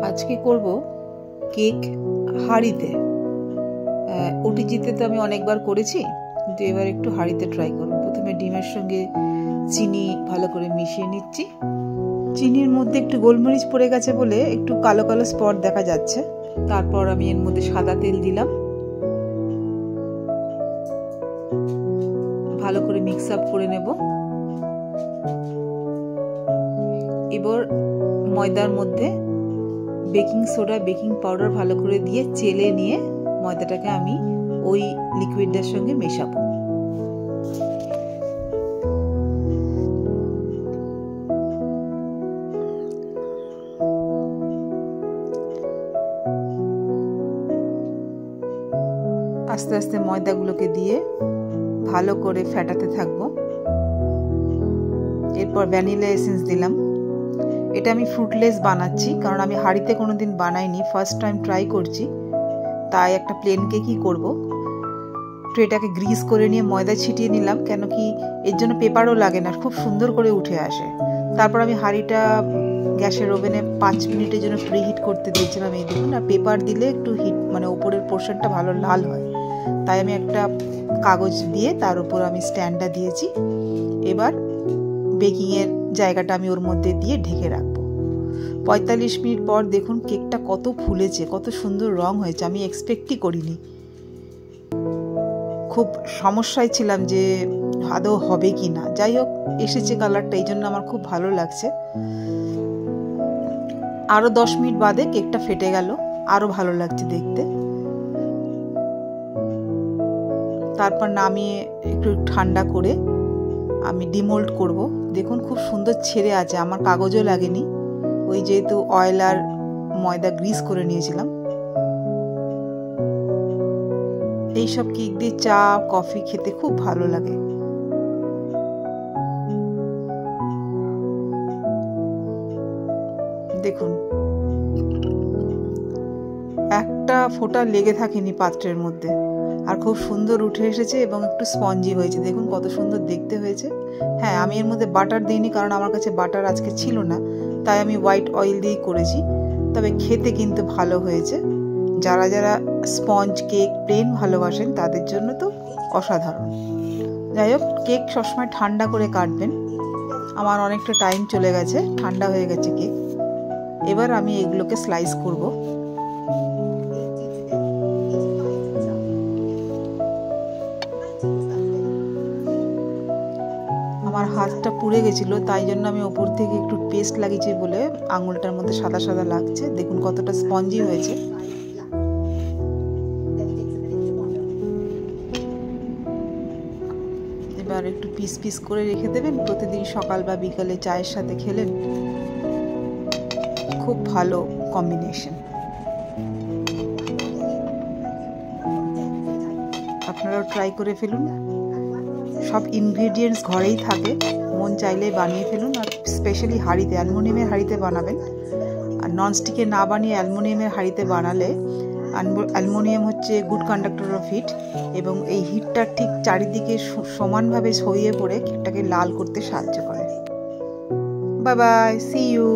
আজকে করব কেক হাঁড়িতে। ওটিজিতে তো আমি অনেকবার করেছি, কিন্তু এবার একটু হাঁড়িতে ট্রাই করব। প্রথমে ডিমের সঙ্গে চিনি ভালো করে মিশিয়ে নিচ্ছি। চিনির মধ্যে একটু গোলমরিচ পড়ে গেছে বলে একটু কালো কালো স্পট দেখা যাচ্ছে। তারপর আমি এর মধ্যে সাদা তেল দিলাম, ভালো করে মিক্স আপ করে নেব। এবার ময়দার মধ্যে বেকিং সোডা, বেকিং পাউডার ভালো করে দিয়ে চেলে নিয়ে ময়দাটাকে আমি ওই লিকুইডটার সঙ্গে মেশাবো। আস্তে আস্তে ময়দাগুলোকে দিয়ে ভালো করে ফেটাতে থাকবো। এরপর ভ্যানিলা এসেন্স দিলাম। এটা আমি ফ্রুটলেস বানাচ্ছি, কারণ আমি হাঁড়িতে কোনোদিন বানাইনি, ফার্স্ট টাইম ট্রাই করছি। তাই একটা প্লেন কেকই করব। ট্রেটাকে গ্রিস করে নিয়ে ময়দা ছিটিয়ে নিলাম, কেন কি এর জন্য পেপারও লাগে না, খুব সুন্দর করে উঠে আসে। তারপর আমি হাঁড়িটা গ্যাসের ওভেনে 5 মিনিটের জন্য প্রিহিট করতে দিয়েছিলাম। এই দেখুন, আর পেপার দিলে একটু হিট মানে ওপরের পোর্শনটা ভালো লাল হয়, তাই আমি একটা কাগজ দিয়ে তার উপর আমি স্ট্যান্ডটা দিয়েছি। এবার বেকিংয়ের জায়গাটা আমি ওর মধ্যে দিয়ে ঢেকে রাখবো। 45 মিনিট পর দেখুন কেকটা কত ফুলেছে, কত সুন্দর রং হয়েছে। আমি এক্সপেক্টই করিনি। খুব সমস্যায় ছিলাম যে আদৌ হবে কি না। যাই হোক, এসেছে কালারটা, এই জন্য আমার খুব ভালো লাগছে। আরও 10 মিনিট বাদে কেকটা ফেটে গেল, আরও ভালো লাগছে দেখতে। তারপর নামিয়ে একটু ঠান্ডা করে আমি ডিমোল্ড করব। দেখুন খুব সুন্দর ছেড়ে আছে, আমার কাগজও লাগেনি, ওই যেহেতু অয়েল আর ময়দা গ্রিস করে নিয়েছিলাম। এইসব কেক দিয়ে চা কফি খেতে খুব ভালো লাগে। দেখুন একটা ফোঁটা লেগে থাকেনি পাত্রের মধ্যে, আর খুব সুন্দর উঠে এসেছে এবং একটু স্পঞ্জি হয়েছে। দেখুন কত সুন্দর দেখতে হয়েছে। হ্যাঁ, আমি এর মধ্যে বাটার দিইনি, কারণ আমার কাছে বাটার আজকে ছিল না, তাই আমি হোয়াইট অয়েল দিয়েই করেছি। তবে খেতে কিন্তু ভালো হয়েছে। যারা যারা স্পঞ্জ কেক প্লেন ভালোবাসেন তাদের জন্য তো অসাধারণ। যাই হোক, কেক সবসময় ঠান্ডা করে কাটবেন। আমার অনেকটা টাইম চলে গেছে, ঠান্ডা হয়ে গেছে কেক। এবার আমি এগুলোকে স্লাইস করব। আমার হাতটা পুড়ে গেছিলো, তাই জন্য আমি ওপর থেকে একটু পেস্ট লাগিয়েছি বলে আঙুলটার মধ্যে সাদা সাদা লাগছে। দেখুন কতটা স্পঞ্জি হয়েছে। এবার একটু পিস পিস করে রেখে দেবেন। প্রতিদিন সকাল বা বিকালে চায়ের সাথে খেলেন, খুব ভালো কম্বিনেশন। আপনারাও ট্রাই করে ফেলুন। সব ইনগ্রিডিয়েন্টস ঘরেই থাকে, মন চাইলে বানিয়ে ফেলুন। আর স্পেশালি হাঁড়িতে, অ্যালুমিনিয়ামের হাঁড়িতে বানাবেন। আর ননস্টিকে না বানিয়ে অ্যালুমিনিয়ামের হাঁড়িতে বানালে, অ্যালুমিনিয়াম হচ্ছে গুড কন্ডাক্টর অফ হিট, এবং এই হিটটা ঠিক চারিদিকে সমানভাবে ছড়িয়ে পড়ে কেকটাকে লাল করতে সাহায্য করে। Bye bye, see you.